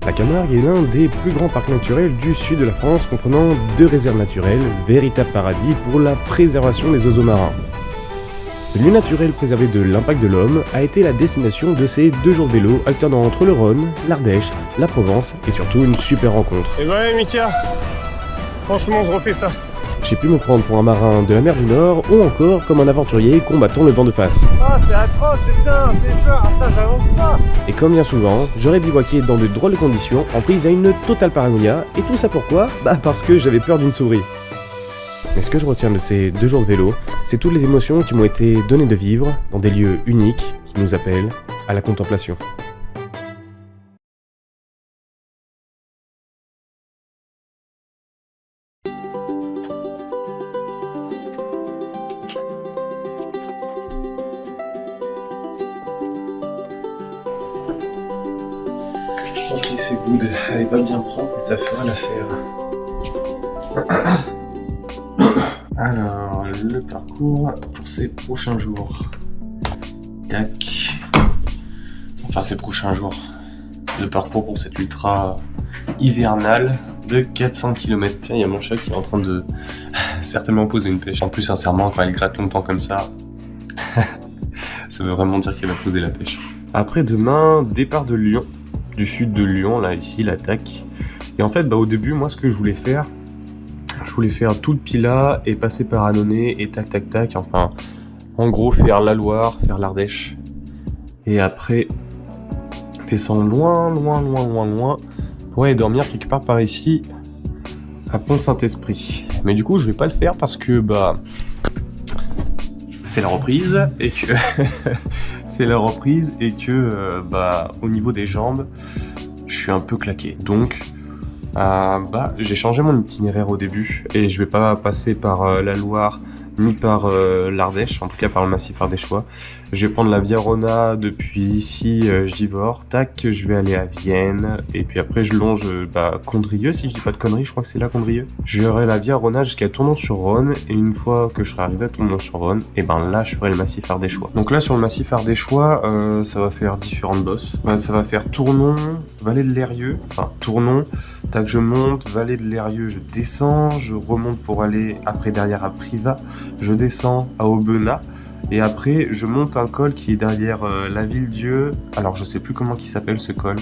La Camargue est l'un des plus grands parcs naturels du sud de la France, comprenant 2 réserves naturelles, véritable paradis pour la préservation des oiseaux marins. Le lieu naturel préservé de l'impact de l'homme a été la destination de ces 2 jours de vélo alternant entre le Rhône, l'Ardèche, la Provence et surtout une super rencontre. Et ouais Mika, franchement on se refait ça. J'ai pu me prendre pour un marin de la mer du Nord ou encore comme un aventurier combattant le vent de face. Ah c'est atroce putain, c'est peur, ça j'avance pas. Et comme bien souvent, j'aurais bivouaqué dans de drôles de conditions en prise à une totale paranoïa, et tout ça pourquoi ? Bah parce que j'avais peur d'une souris. Mais ce que je retiens de ces 2 jours de vélo, c'est toutes les émotions qui m'ont été données de vivre dans des lieux uniques qui nous appellent à la contemplation. Ok, c'est good. Elle est pas bien propre et ça fera l'affaire. Alors, le parcours pour ces prochains jours. Tac. Enfin, ces prochains jours. Le parcours pour cette ultra hivernale de 400 km. Tiens, il y a mon chat qui est en train de certainement poser une pêche. En plus, sincèrement, quand elle gratte longtemps comme ça, ça veut vraiment dire qu'elle va poser la pêche. Après demain, départ de Lyon. Du sud de Lyon, là, ici, l'attaque. Et en fait, au début, moi, ce que je voulais faire tout le Pilat et passer par Annonay et tac, tac, tac. Enfin, en gros, faire la Loire, faire l'Ardèche. Et après, descendre loin, pour aller dormir quelque part par ici, à Pont-Saint-Esprit. Mais du coup, je vais pas le faire parce que, c'est la reprise et que au niveau des jambes je suis un peu claqué, donc j'ai changé mon itinéraire au début et je vais pas passer par la Loire ni par l'Ardèche, en tout cas par le massif ardéchois. Je vais prendre la Via Rona depuis ici, Givors, tac, je vais aller à Vienne, et puis après je longe Condrieu, si je dis pas de conneries, je crois que c'est là Condrieu. Je ferai la Via Rona jusqu'à Tournon-sur-Rhône, et une fois que je serai arrivé à Tournon-sur-Rhône, et là je ferai le massif ardéchois. Donc là sur le massif ardéchois, ça va faire différentes bosses. Ça va faire Tournon, Vallée de Lérieux, Tournon, tac je monte, Vallée de Lérieux, je descends, je remonte pour aller après derrière à Privas, je descends à Aubenas, et après je monte un col qui est derrière la Ville-Dieu. Alors je sais plus comment il s'appelle ce col,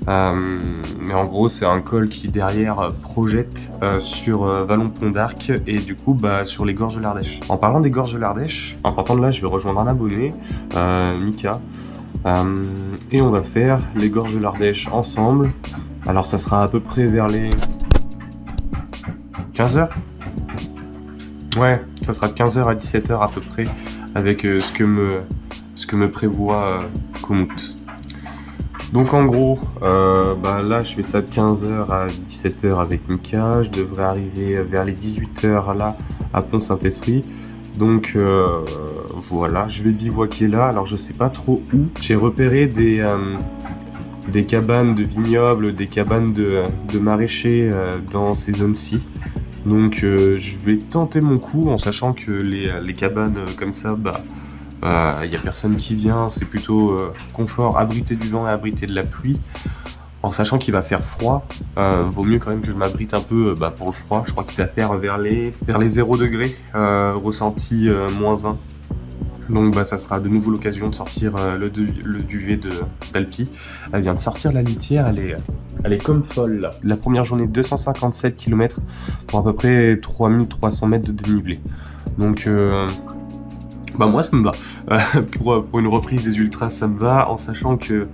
mais en gros c'est un col qui derrière projette sur Vallon-Pont d'Arc et du coup sur les gorges de l'Ardèche. En parlant des gorges de l'Ardèche, en partant de là je vais rejoindre un abonné, Mika, et on va faire les gorges de l'Ardèche ensemble. Alors ça sera à peu près vers les 15h. Ouais, ça sera de 15h à 17h à peu près, avec ce que me prévoit Komoot. Donc en gros, là je fais ça de 15h à 17h avec Mika, je devrais arriver vers les 18h là à Pont-Saint-Esprit. Donc voilà, je vais bivouaquer là, alors je sais pas trop où. J'ai repéré des cabanes de vignobles, des cabanes de maraîchers dans ces zones-ci. Donc je vais tenter mon coup en sachant que les cabanes comme ça, y a personne qui vient, c'est plutôt confort, abrité du vent et abrité de la pluie. En sachant qu'il va faire froid, vaut mieux quand même que je m'abrite un peu pour le froid. Je crois qu'il va faire vers les 0 degrés, ressenti -1. Donc ça sera de nouveau l'occasion de sortir le duvet d'Alpi. Elle vient de sortir la litière, elle est comme folle là. La première journée 257 km pour à peu près 3300 mètres de dénivelé. Donc moi ça me va. Pour une reprise des ultras ça me va, en sachant que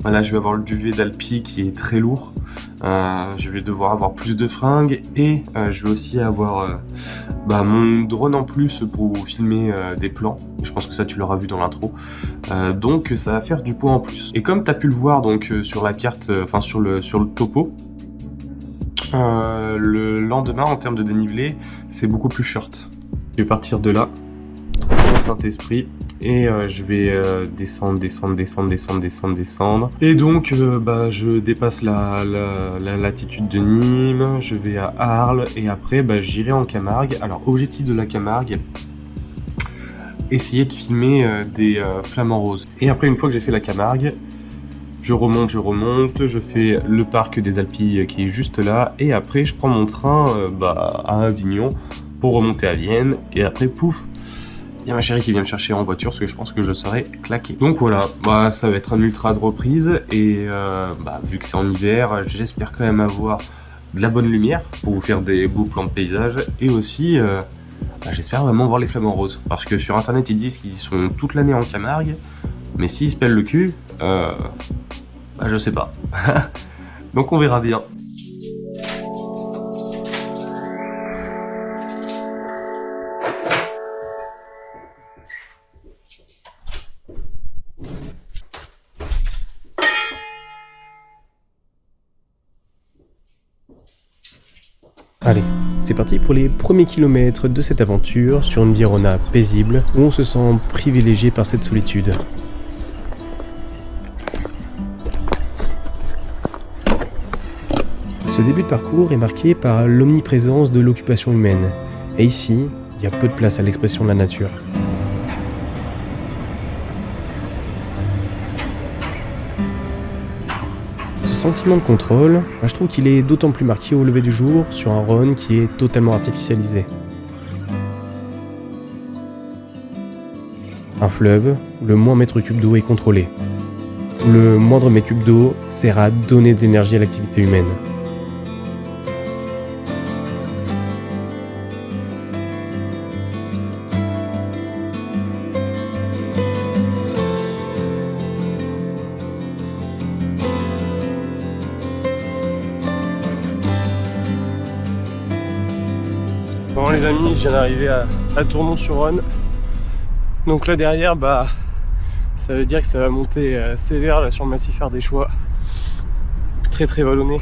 là je vais avoir le duvet d'Alpi qui est très lourd. Je vais devoir avoir plus de fringues et je vais aussi avoir mon drone en plus pour filmer des plans. Je pense que ça tu l'auras vu dans l'intro. Donc ça va faire du poids en plus. Et comme tu as pu le voir donc sur la carte, sur le topo, le lendemain en termes de dénivelé c'est beaucoup plus short. Je vais partir de là, Saint-Esprit, et je vais descendre. Et donc je dépasse la latitude de Nîmes, je vais à Arles et après j'irai en Camargue. Alors objectif de la Camargue, essayer de filmer des flamants roses. Et après une fois que j'ai fait la Camargue, je je remonte, je fais le parc des Alpilles qui est juste là, et après je prends mon train à Avignon pour remonter à Vienne, et après pouf, il y a ma chérie qui vient me chercher en voiture parce que je pense que je serai claqué. Donc voilà, ça va être un ultra de reprise, et vu que c'est en hiver, j'espère quand même avoir de la bonne lumière pour vous faire des beaux plans de paysage, et aussi j'espère vraiment voir les flamants roses, parce que sur internet ils disent qu'ils sont toute l'année en Camargue, mais s'ils se pèlent le cul, je sais pas. Donc on verra bien. Allez, c'est parti pour les premiers kilomètres de cette aventure sur une Virona paisible où on se sent privilégié par cette solitude. Ce début de parcours est marqué par l'omniprésence de l'occupation humaine, et ici, il y a peu de place à l'expression de la nature. Ce sentiment de contrôle, je trouve qu'il est d'autant plus marqué au lever du jour sur un Rhône qui est totalement artificialisé. Un fleuve où le moindre mètre cube d'eau est contrôlé, où le moindre mètre cube d'eau sert à donner de l'énergie à l'activité humaine. Bon les amis, je viens d'arriver à Tournon-sur-Rhône. Donc là derrière, ça veut dire que ça va monter sévère là sur le massif ardéchois. Très très vallonné.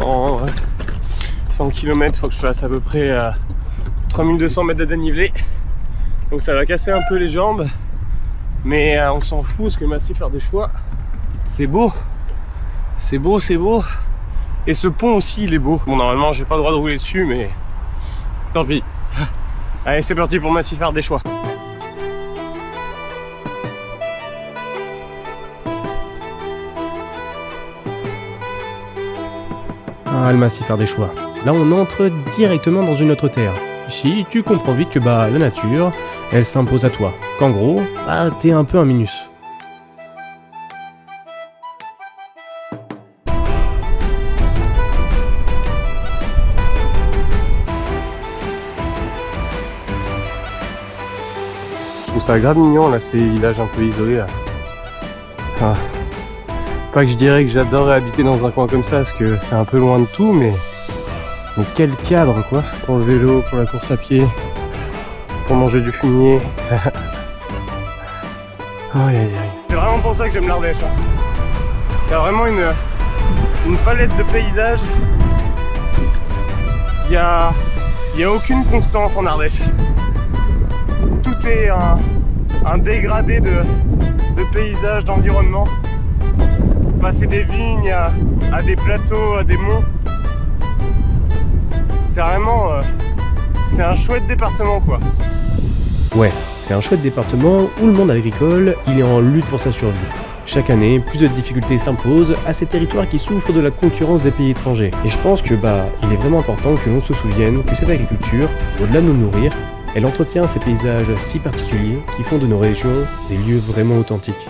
En 100 km, il faut que je fasse à peu près 3200 mètres de dénivelé. Donc ça va casser un peu les jambes. Mais on s'en fout parce que le massif ardéchois, c'est beau. C'est beau, c'est beau. Et ce pont aussi, il est beau. Bon, normalement, j'ai pas le droit de rouler dessus, mais tant pis. Allez, c'est parti pour le massif ardéchois. Ah, le massif ardéchois. Là, on entre directement dans une autre terre. Ici, tu comprends vite que la nature, elle s'impose à toi. Qu'en gros, t'es un peu un minus. Je trouve ça grave mignon là, ces villages un peu isolés là. Enfin, pas que je dirais que j'adorerais habiter dans un coin comme ça parce que c'est un peu loin de tout, mais quel cadre quoi, pour le vélo, pour la course à pied, pour manger du fumier. Aïe aïe aïe. C'est vraiment pour ça que j'aime l'Ardèche. Il y a vraiment une palette de paysages. Il y a aucune constance en Ardèche. Tout est un dégradé de paysages, d'environnement. Passer des vignes à des plateaux, à des monts. C'est vraiment... c'est un chouette département quoi. Ouais, c'est un chouette département où le monde agricole, il est en lutte pour sa survie. Chaque année, plus de difficultés s'imposent à ces territoires qui souffrent de la concurrence des pays étrangers. Et je pense que il est vraiment important que l'on se souvienne que cette agriculture, au-delà de nous nourrir, elle entretient ces paysages si particuliers qui font de nos régions des lieux vraiment authentiques.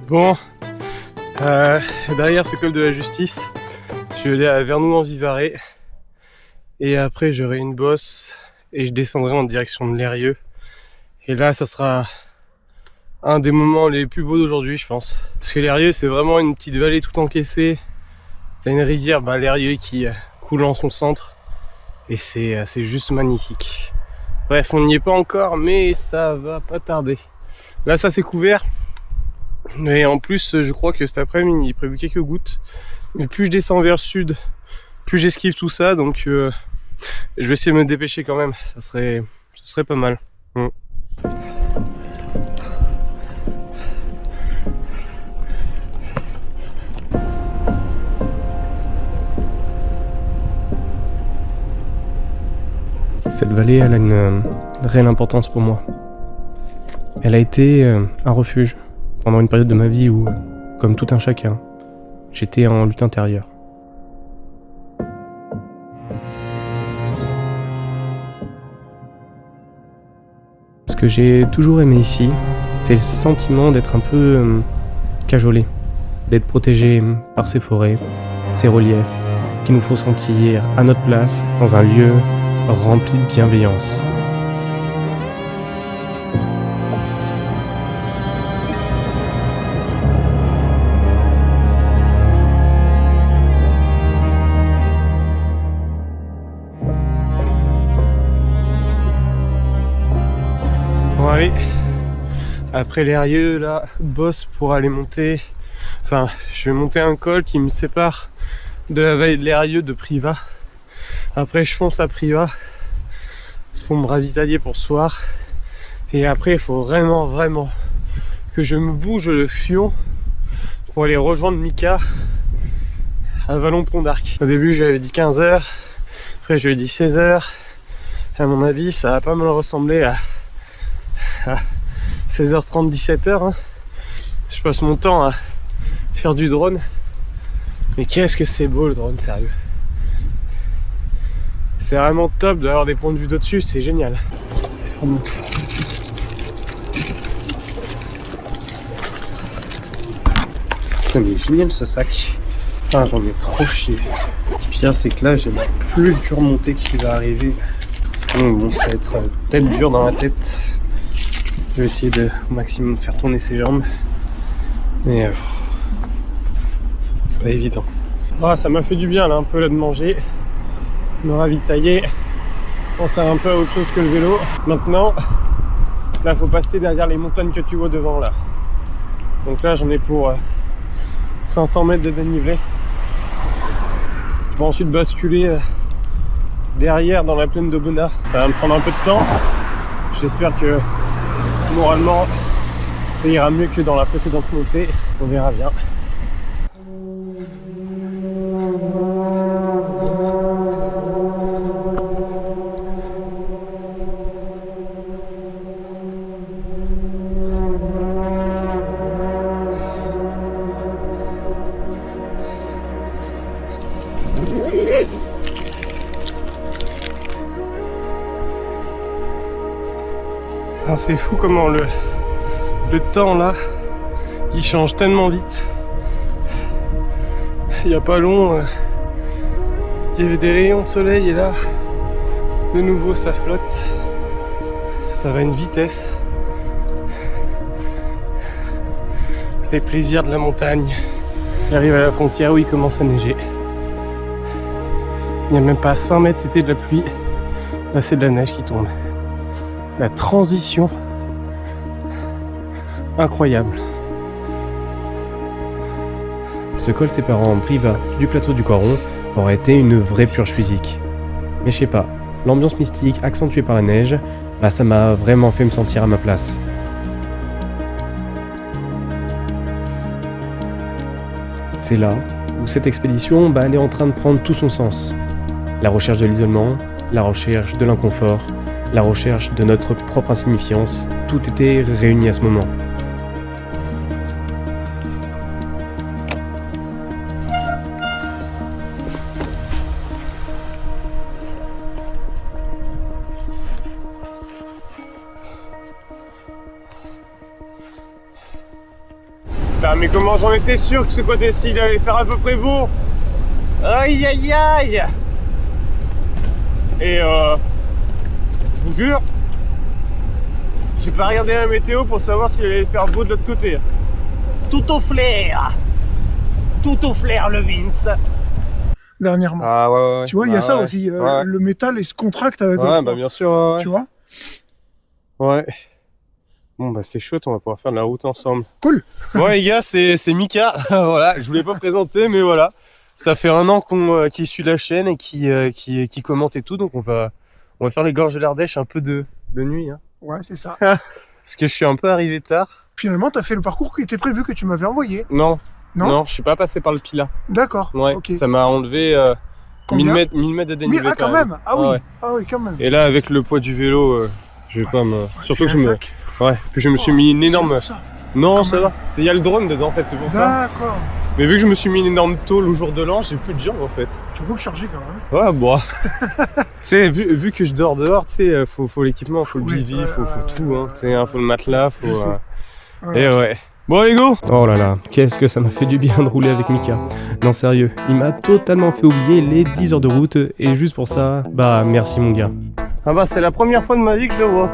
Bon, derrière ce col de la Justice, je vais aller à Vernoux-en-Vivarais et après j'aurai une bosse et je descendrai en direction de l'Eyrieux. Et là, ça sera un des moments les plus beaux d'aujourd'hui, je pense. Parce que l'Eyrieux, c'est vraiment une petite vallée tout encaissée. T'as une rivière, l'Eyrieux, qui coule en son centre. Et c'est juste magnifique. Bref, on n'y est pas encore, mais ça va pas tarder. Là, ça c'est couvert. Mais en plus, je crois que cet après-midi, il est prévu quelques gouttes. Mais plus je descends vers le sud, plus j'esquive tout ça. Donc, je vais essayer de me dépêcher quand même. Ça serait pas mal. Cette vallée, elle a une réelle importance pour moi. Elle a été un refuge, pendant une période de ma vie où, comme tout un chacun, j'étais en lutte intérieure. Ce que j'ai toujours aimé ici, c'est le sentiment d'être un peu cajolé, d'être protégé par ces forêts, ces reliefs, qui nous font sentir à notre place dans un lieu rempli de bienveillance. Bon allez, après l'Eyrieux là, bosse pour aller monter, enfin je vais monter un col qui me sépare de la vallée de l'Eyrieux de Privas. Après je fonce à Privas pour me ravitailler pour ce soir. Et après il faut vraiment que je me bouge le fion pour aller rejoindre Mika à Vallon-Pont d'Arc. Au début j'avais dit 15h, après je lui ai dit 16h. À mon avis ça va pas mal ressembler à 16h30, 17h. Hein. Je passe mon temps à faire du drone. Mais qu'est-ce que c'est beau le drone, sérieux. C'est vraiment top d'avoir des points de vue d'au-dessus, c'est génial. C'est vraiment ça. Putain mais génial ce sac. Putain j'en ai trop chié. Le pire c'est que là j'ai ma plus dure montée qui va arriver. Bon ça va être peut-être dur dans la tête. Je vais essayer de au maximum faire tourner ses jambes. Mais pas évident. Ah, ça m'a fait du bien là un peu là de manger, me ravitailler, penser un peu à autre chose que le vélo. Maintenant, là faut passer derrière les montagnes que tu vois devant là. Donc là j'en ai pour 500 mètres de dénivelé. Je vais ensuite basculer derrière dans la plaine de Bonnat. Ça va me prendre un peu de temps. J'espère que moralement ça ira mieux que dans la précédente montée. On verra bien. Ah, c'est fou comment le temps là, il change tellement vite. Il n'y a pas long, il y avait des rayons de soleil et là, de nouveau ça flotte. Ça va à une vitesse. Les plaisirs de la montagne. J'arrive à la frontière où il commence à neiger. Il n'y a même pas 100 mètres, c'était de la pluie. Là c'est de la neige qui tombe. La transition incroyable. Ce col séparant Privas du plateau du Coron aurait été une vraie purge physique. Mais je sais pas, l'ambiance mystique accentuée par la neige, bah ça m'a vraiment fait me sentir à ma place. C'est là où cette expédition, bah elle est en train de prendre tout son sens. La recherche de l'isolement, la recherche de l'inconfort, la recherche de notre propre insignifiance, tout était réuni à ce moment. Putain, mais comment j'en étais sûr que ce côté-ci il allait faire à peu près beau. Aïe aïe aïe. Et je vous jure, j'ai pas regardé la météo pour savoir s'il allait faire beau de l'autre côté. Tout au flair, le Vince. Dernièrement. Ah ouais. Tu vois, il y a ça aussi. Le métal, il se contracte avec le Ouais, froid. bah bien sûr. Ouais. Tu vois. Ouais. Bon bah c'est chouette, on va pouvoir faire de la route ensemble. Cool. Bon les gars, c'est Mika. Voilà, je voulais pas présenter, mais voilà. Ça fait 1 an qu'il suit la chaîne et qui commente et tout, donc on va faire les gorges de l'Ardèche un peu de nuit. Hein. Ouais, c'est ça. Parce que je suis un peu arrivé tard. Finalement, t'as fait le parcours qui était prévu, que tu m'avais envoyé. Non, Non, je suis pas passé par le Pilat. D'accord. Ouais, Ok. ça m'a enlevé 1000 Combien mètres de dénivelé. Ah, quand même. Ah oui. Ouais. Ah oui, quand même. Et là, avec le poids du vélo, je vais pas me... Surtout que Un sac. Ouais, puis je me suis mis une énorme... Non, ça va. Il y a le drone dedans en fait, c'est pour ça. D'accord. Mais vu que je me suis mis une énorme tôle au jour de l'an, j'ai plus de jambes en fait. Tu peux le charger quand même. Ouais, bon. Tu sais, vu que je dors dehors, tu sais, faut l'équipement, faut le bivy, faut tout, hein. Tu sais, faut le matelas, faut. Et ouais. Bon, allez, go! Oh là là, qu'est-ce que ça m'a fait du bien de rouler avec Mika. Non, sérieux, il m'a totalement fait oublier les 10 heures de route, et juste pour ça, bah merci mon gars. Ah bah, c'est la première fois de ma vie que je le vois.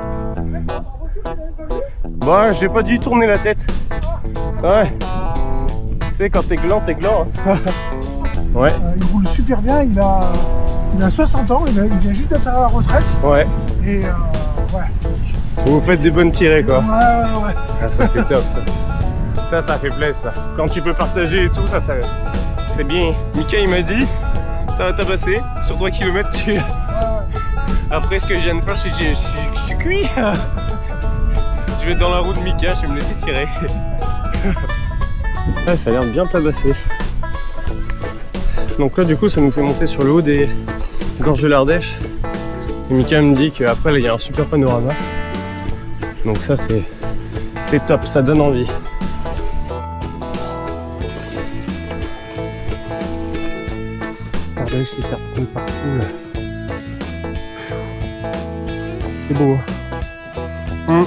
Bah, j'ai pas dû tourner la tête. Ouais. Tu sais, quand t'es gland, t'es gland. Hein. Ouais. Il roule super bien, il a 60 ans, il vient juste d'être à la retraite. Ouais. Et ouais. Vous faites des bonnes tirées, quoi. Ouais. Ah, ça, c'est top, ça. Ça fait plaisir, ça. Quand tu peux partager et tout, ça c'est bien. Mika, il m'a dit, ça va tabasser. Sur 3 km, Après ce que je viens de faire, je suis cuit. Je vais être dans la roue de Mika, je vais me laisser tirer. Ah, ça a l'air de bien tabasser. Donc là, du coup, ça nous fait monter sur le haut des gorges de l'Ardèche. Et Mika me dit qu'après, là, il y a un super panorama. Donc ça, c'est top, ça donne envie. L'Ardèche, les serpents partout, là. C'est beau, hein.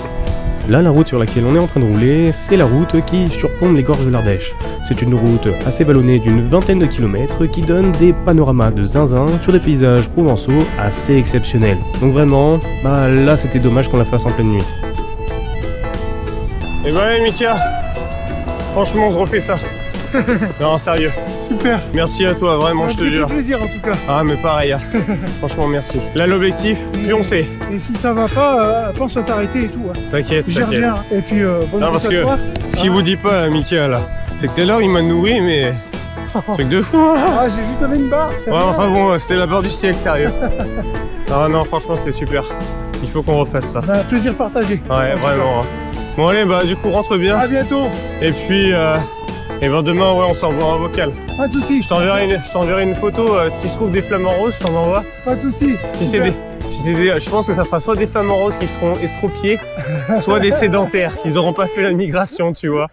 Là, la route sur laquelle on est en train de rouler, c'est la route qui surplombe les gorges de l'Ardèche. C'est une route assez vallonnée d'une vingtaine de kilomètres qui donne des panoramas de zinzin sur des paysages provençaux assez exceptionnels. Donc vraiment, bah là c'était dommage qu'on la fasse en pleine nuit. Et bah ouais, Mika, franchement on se refait ça. Non, sérieux. Super. Merci à toi, vraiment, je te jure. Ça fait plaisir en tout cas. Ah mais pareil, hein. Franchement merci. Là l'objectif, puis on sait. Et si ça va pas, pense à t'arrêter et tout. Hein. T'inquiète, Gère t'inquiète. bien. Et puis bonne Non, chance parce à toi. Ce qu'il vous dit pas là, Mika, là, c'est que tout à l'heure il m'a nourri, mais... Truc de fou, hein. Ah, j'ai vu donner une barre. Ouais, enfin bon, c'était la barre du ciel, sérieux. Ah non, franchement c'était super. Il faut qu'on refasse ça. Bah, plaisir partagé. Ouais, vraiment. Hein. Bon allez, bah du coup rentre bien. À bientôt. Et puis, et ben demain, ouais, on s'envoie un vocal. Pas de soucis. Je t'enverrai une photo, si je trouve des flamants roses, je t'en envoie. Pas de soucis. Si c'est des, je pense que ça sera soit des flamants roses qui seront estropiés, soit des sédentaires qui n'auront pas fait la migration, tu vois.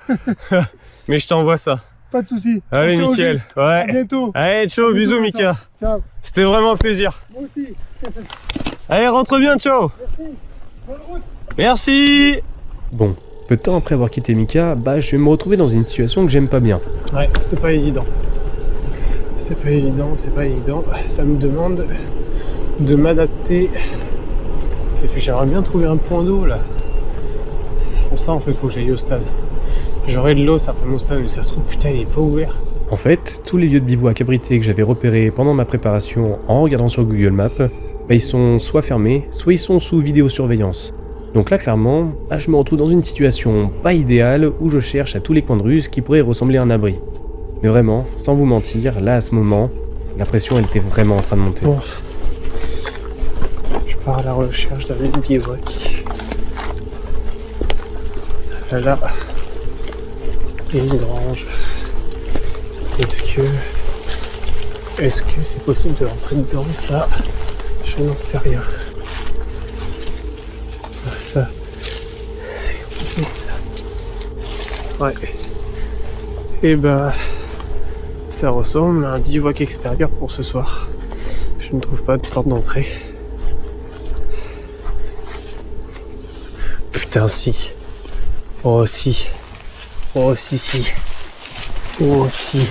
Mais je t'envoie ça. Pas de soucis. Allez, On se nickel. revoit. À Ouais. bientôt. Allez, ciao, bisous, Mika. Ciao. C'était vraiment un plaisir. Moi aussi. Allez, rentre bien, ciao. Merci. Bonne route. Merci. Bon, peu de temps après avoir quitté Mika, bah je vais me retrouver dans une situation que j'aime pas bien. Ouais, c'est pas évident. C'est pas évident. Ça me demande de m'adapter. Et puis j'aimerais bien trouver un point d'eau là. C'est pour ça en fait faut que j'aille au stade. J'aurai de l'eau certainement au stade, mais ça se trouve putain il est pas ouvert. En fait, tous les lieux de bivouac abrités que j'avais repérés pendant ma préparation en regardant sur Google Maps, bah ils sont soit fermés, soit ils sont sous vidéosurveillance. Donc là clairement, bah, je me retrouve dans une situation pas idéale où je cherche à tous les coins de rue ce qui pourrait ressembler à un abri. Mais vraiment, sans vous mentir, là à ce moment, la pression elle était vraiment en train de monter. Bon. Je pars à la recherche d'un lieu de bivouac. Là, il y a une grange. Est-ce que c'est possible de rentrer dedans? Ça, je n'en sais rien. Ah, ça, c'est compliqué ça. Ouais. Et bah, ça ressemble à un bivouac extérieur pour ce soir. Je ne trouve pas de porte d'entrée. Putain, si. Oh, si. Oh, si, si. Oh, si.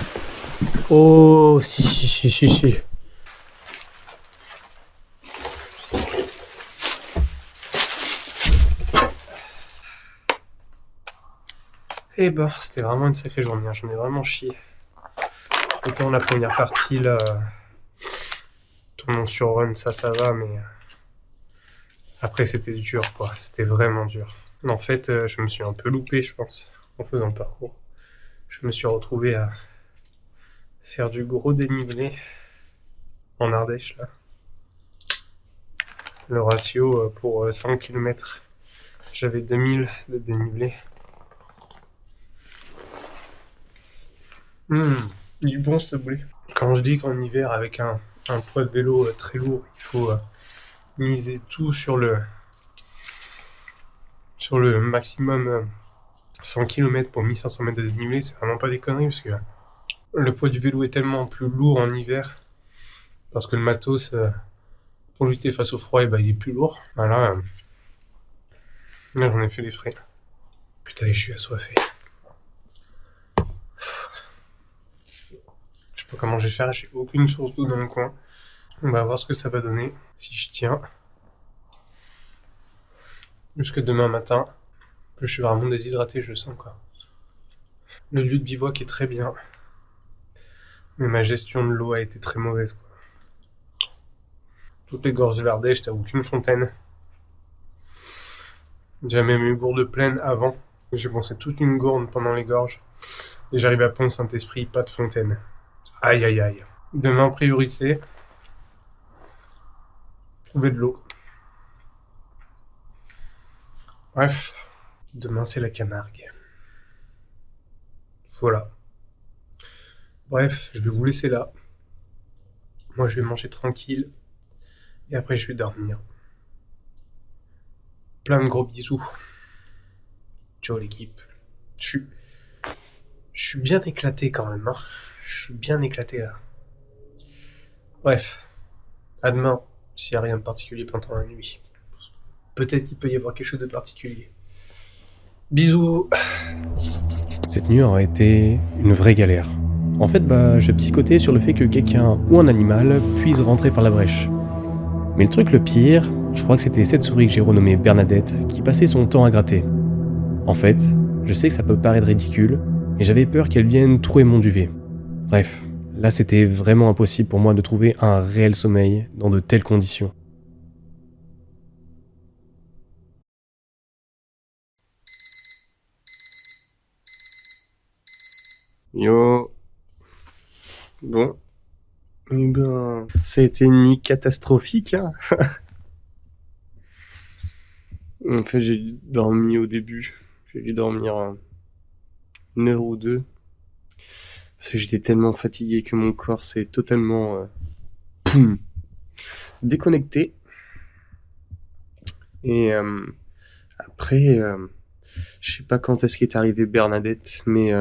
Oh, si, si, si, si, si. Eh ben, c'était vraiment une sacrée journée, hein. J'en ai vraiment chié. Autant la première partie, là, tournons sur run, ça va, mais après c'était dur, quoi. C'était vraiment dur. En fait, je me suis un peu loupé, je pense, en faisant le parcours. Je me suis retrouvé à faire du gros dénivelé en Ardèche, là. Le ratio pour 100 km, j'avais 2000 de dénivelé. Du bon ce blé. Quand je dis qu'en hiver, avec un poids de vélo très lourd, il faut miser tout sur le maximum 100 km pour 1500 mètres de dénivelé, c'est vraiment pas des conneries parce que le poids du vélo est tellement plus lourd en hiver parce que le matos, pour lutter face au froid, il est plus lourd. Là, j'en ai fait les frais. Putain, je suis assoiffé. Je sais pas comment je vais faire, j'ai aucune source d'eau dans le coin. On va voir ce que ça va donner si je tiens. Jusque demain matin. Je suis vraiment déshydraté, je le sens quoi. Le lieu de bivouac est très bien. Mais ma gestion de l'eau a été très mauvaise quoi. Toutes les gorges de l'Ardèche, t'as aucune fontaine. J'ai même eu gourde pleine avant. J'ai pensé toute une gourde pendant les gorges. Et j'arrive à Pont-Saint-Esprit, pas de fontaine. Aïe aïe aïe. Demain, priorité. Trouver de l'eau. Bref. Demain, c'est la Camargue. Voilà. Bref, je vais vous laisser là. Moi, je vais manger tranquille. Et après, je vais dormir. Plein de gros bisous. Ciao l'équipe. Je suis bien éclaté quand même. Je suis bien éclaté là. Bref. À demain, s'il n'y a rien de particulier pendant la nuit. Peut-être qu'il peut y avoir quelque chose de particulier. Bisous. Cette nuit aurait été une vraie galère. En fait, je psychotais sur le fait que quelqu'un ou un animal puisse rentrer par la brèche. Mais le truc le pire, je crois que c'était cette souris que j'ai renommée Bernadette qui passait son temps à gratter. En fait, je sais que ça peut paraître ridicule, mais j'avais peur qu'elle vienne trouer mon duvet. Bref, là c'était vraiment impossible pour moi de trouver un réel sommeil dans de telles conditions. Yo. Bon. Ça a été une nuit catastrophique. En fait, j'ai dormi au début. J'ai dû dormir 1 heure ou 2. Parce que j'étais tellement fatigué que mon corps s'est totalement déconnecté. Et après, je sais pas quand est-ce qu'est arrivée Bernadette, mais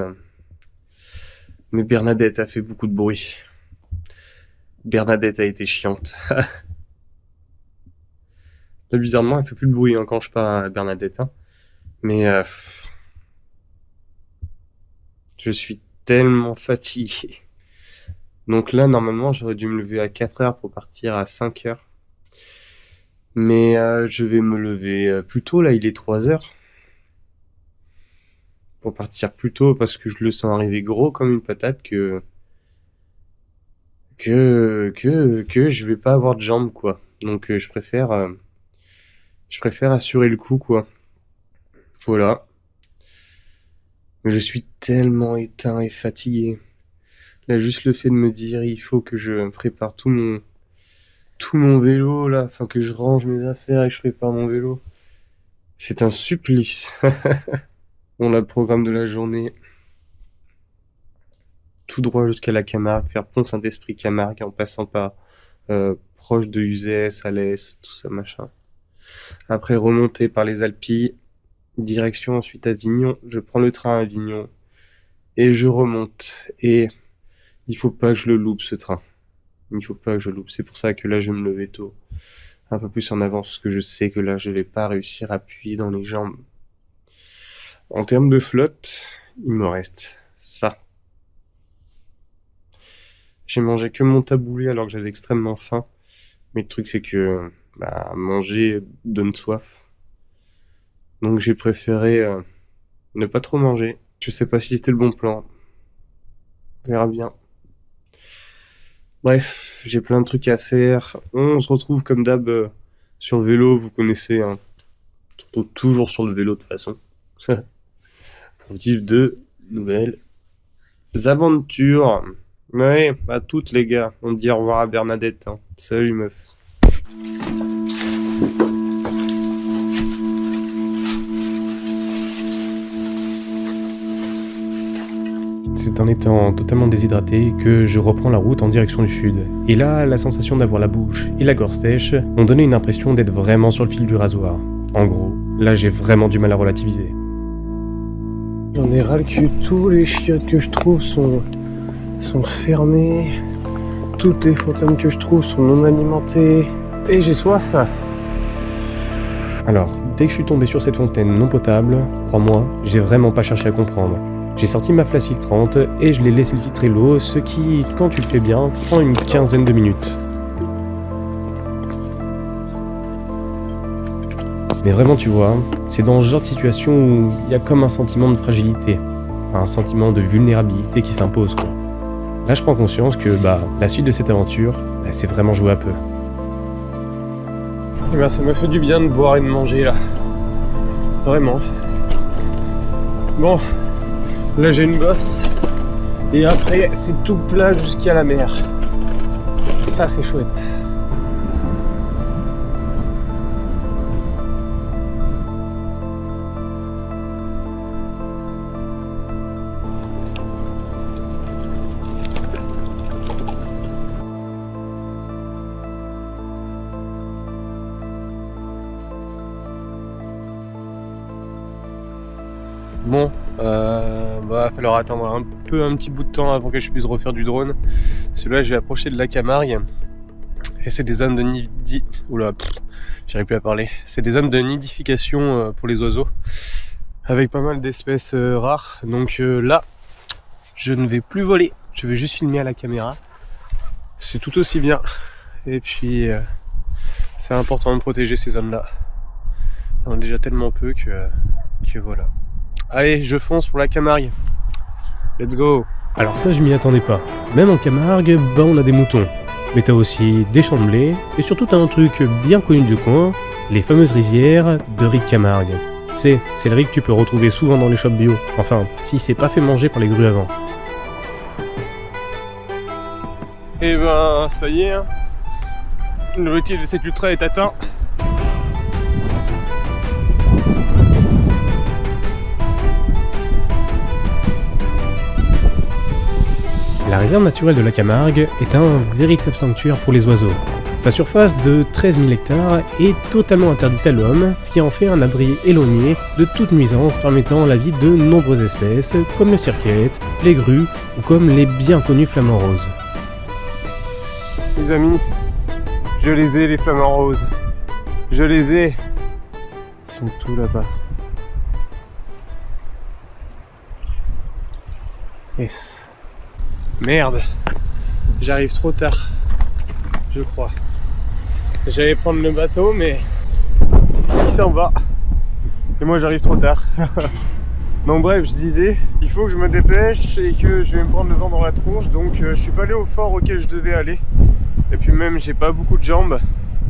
Bernadette a fait beaucoup de bruit. Bernadette a été chiante. Là, bizarrement, elle fait plus de bruit quand je parle à Bernadette. Mais je suis tellement fatigué. Donc là, normalement, j'aurais dû me lever à 4 heures pour partir à 5 heures. Mais je vais me lever plus tôt, là, il est 3 heures. Pour partir plus tôt, parce que je le sens arriver gros comme une patate que je vais pas avoir de jambes, quoi. Donc je préfère assurer le coup, quoi. Voilà. Mais je suis tellement éteint et fatigué. Là, juste le fait de me dire, il faut que je prépare tout mon vélo, là, enfin que je range mes affaires et que je prépare mon vélo. C'est un supplice. On a le programme de la journée. Tout droit jusqu'à la Camargue, faire Pont-Saint-Esprit Camargue en passant par proche de Uzès, Alès, tout ça machin. Après remonter par les Alpilles, direction ensuite Avignon. Je prends le train à Avignon et je remonte. Et il faut pas que je le loupe ce train. Il faut pas que je loupe. C'est pour ça que là je vais me lever tôt, un peu plus en avance, parce que je sais que là je vais pas réussir à appuyer dans les jambes. En termes de flotte, il me reste ça. J'ai mangé que mon taboulé alors que j'avais extrêmement faim. Mais le truc c'est que manger donne soif. Donc j'ai préféré ne pas trop manger. Je sais pas si c'était le bon plan. On verra bien. Bref, j'ai plein de trucs à faire. On se retrouve comme d'hab sur le vélo, vous connaissez. On se retrouve toujours sur le vélo de toute façon. Pour vivre de nouvelles aventures. Ouais, à toutes les gars. On dit au revoir à Bernadette. Salut meuf. C'est en étant totalement déshydraté que je reprends la route en direction du sud. Et là, la sensation d'avoir la bouche et la gorge sèche m'ont donné une impression d'être vraiment sur le fil du rasoir. En gros, là j'ai vraiment du mal à relativiser. J'en ai ras le cul. Tous les chiottes que je trouve sont fermés. Toutes les fontaines que je trouve sont non alimentées. Et j'ai soif. Alors, dès que je suis tombé sur cette fontaine non potable, crois-moi, j'ai vraiment pas cherché à comprendre. J'ai sorti ma flasque filtrante et je l'ai laissé filtrer l'eau, ce qui, quand tu le fais bien, prend une quinzaine de minutes. Mais vraiment, tu vois, c'est dans ce genre de situation où il y a comme un sentiment de fragilité, un sentiment de vulnérabilité qui s'impose, quoi. Là, je prends conscience que, la suite de cette aventure, c'est vraiment jouer à peu. Et ben, ça m'a fait du bien de boire et de manger, là. Vraiment. Bon, là j'ai une bosse. Et après, c'est tout plat jusqu'à la mer. Ça, c'est chouette. Bon, va falloir attendre un petit bout de temps avant que je puisse refaire du drone. Celui-là, je vais approcher de la Camargue. Et c'est des zones de j'arrive plus à parler. C'est des zones de nidification pour les oiseaux, avec pas mal d'espèces rares. Donc là, je ne vais plus voler. Je vais juste filmer à la caméra. C'est tout aussi bien. Et puis, c'est important de protéger ces zones-là. Il y en a déjà tellement peu que voilà. Allez, je fonce pour la Camargue. Let's go. Alors ça, je m'y attendais pas. Même en Camargue, on a des moutons. Mais t'as aussi des champs de blé, et surtout t'as un truc bien connu du coin, les fameuses rizières de riz de Camargue. Tu sais, c'est le riz que tu peux retrouver souvent dans les shops bio. Enfin, si c'est pas fait manger par les grues avant. Et ben, ça y est, hein. L'objectif de cette ultra est atteint. La réserve naturelle de la Camargue est un véritable sanctuaire pour les oiseaux. Sa surface de 13 000 hectares est totalement interdite à l'homme, ce qui en fait un abri éloigné de toute nuisance permettant la vie de nombreuses espèces, comme le cirquette, les grues ou comme les bien connus flamants roses. Les amis, je les ai, les flamants roses. Je les ai. Ils sont tous là-bas. Yes. Merde, j'arrive trop tard, je crois. J'allais prendre le bateau, mais il s'en va. Et moi j'arrive trop tard. Donc bref, je disais, il faut que je me dépêche et que je vais me prendre le vent dans la tronche. Donc je suis pas allé au fort auquel je devais aller. Et puis même, j'ai pas beaucoup de jambes.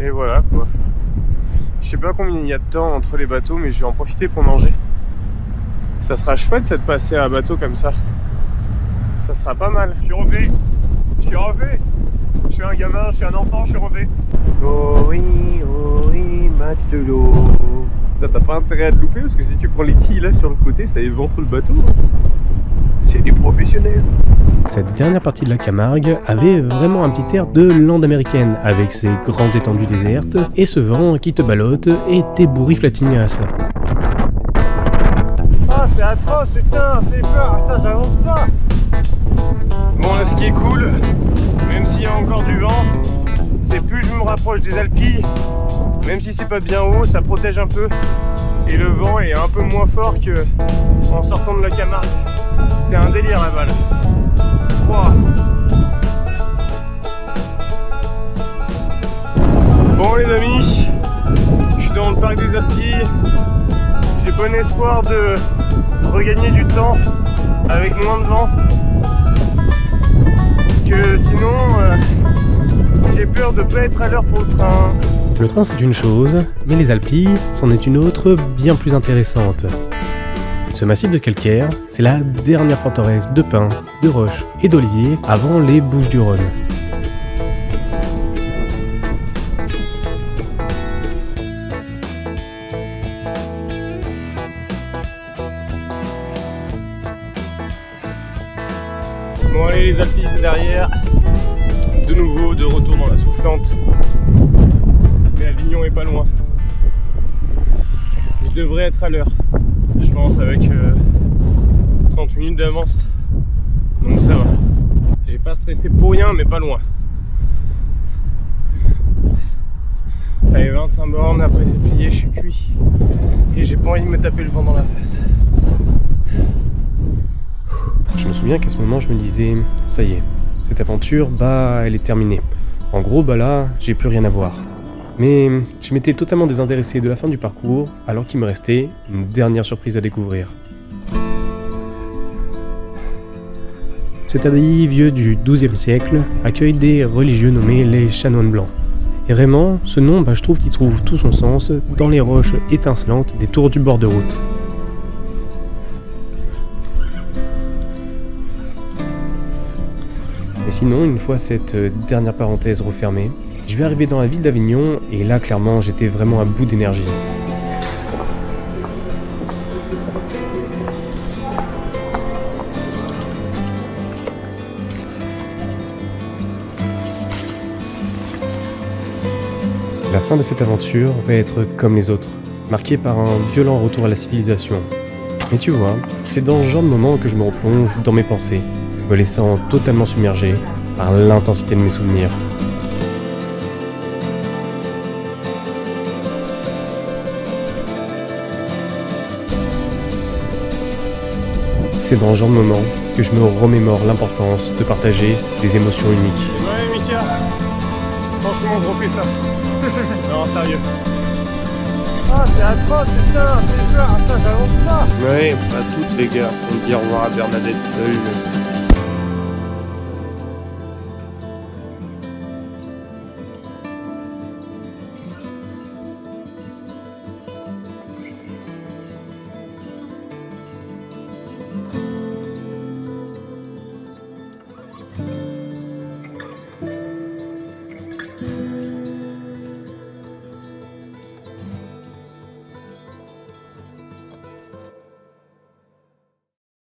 Et voilà quoi. Je sais pas combien il y a de temps entre les bateaux, mais je vais en profiter pour manger. Ça sera chouette ça de passer à un bateau comme ça. Ça sera pas mal. Je suis refait. Je suis un gamin, je suis un enfant, je suis refait. Oh oui, matelot. T'as pas intérêt à te louper parce que si tu prends les quilles là sur le côté, ça éventre le bateau. C'est des professionnels. Cette dernière partie de la Camargue avait vraiment un petit air de lande américaine, avec ses grandes étendues désertes et ce vent qui te ballotte et tes bourrifles à tignasse. Ah, c'est atroce, putain, c'est peur, putain, j'avance pas. Bon, là, ce qui est cool, même s'il y a encore du vent, c'est plus je me rapproche des Alpilles, même si c'est pas bien haut, ça protège un peu. Et le vent est un peu moins fort que en sortant de la Camargue. C'était un délire la balle. Wow. Bon les amis, je suis dans le parc des Alpilles. J'ai bon espoir de regagner du temps avec moins de vent. Que sinon, j'ai peur de pas être à l'heure pour le train. Le train c'est une chose, mais les Alpilles c'en est une autre bien plus intéressante. Ce massif de calcaire, c'est la dernière forteresse de pins, de roches et d'oliviers avant les Bouches-du-Rhône. Bon allez les Alpilles c'est derrière. De nouveau de retour dans la soufflante. Mais Avignon est pas loin. Je devrais être à l'heure. Je pense avec 30 minutes d'avance. Donc ça va. J'ai pas stressé pour rien, mais pas loin. Allez, 25 bornes, après c'est plié, je suis cuit. Et j'ai pas envie de me taper le vent dans la face. Je me souviens qu'à ce moment, je me disais, ça y est, cette aventure, bah, elle est terminée. En gros, bah là, j'ai plus rien à voir. Mais je m'étais totalement désintéressé de la fin du parcours, alors qu'il me restait une dernière surprise à découvrir. Cette abbaye vieux du XIIe siècle accueille des religieux nommés les chanoines blancs. Et vraiment, ce nom, je trouve qu'il trouve tout son sens dans les roches étincelantes des tours du bord de route. Et sinon, une fois cette dernière parenthèse refermée, je vais arriver dans la ville d'Avignon et là, clairement, j'étais vraiment à bout d'énergie. La fin de cette aventure va être comme les autres, marquée par un violent retour à la civilisation. Mais tu vois, c'est dans ce genre de moment que je me replonge dans mes pensées, me laissant totalement submergé par l'intensité de mes souvenirs. C'est dans ce genre de moment que je me remémore l'importance de partager des émotions uniques. Ouais, Mika. Franchement, on se refait ça. Non, sérieux. Ah, c'est atroce, putain, c'est peur, attends, j'avance pas. Ouais, à toutes les gars. On dit au revoir à Bernadette. Salut.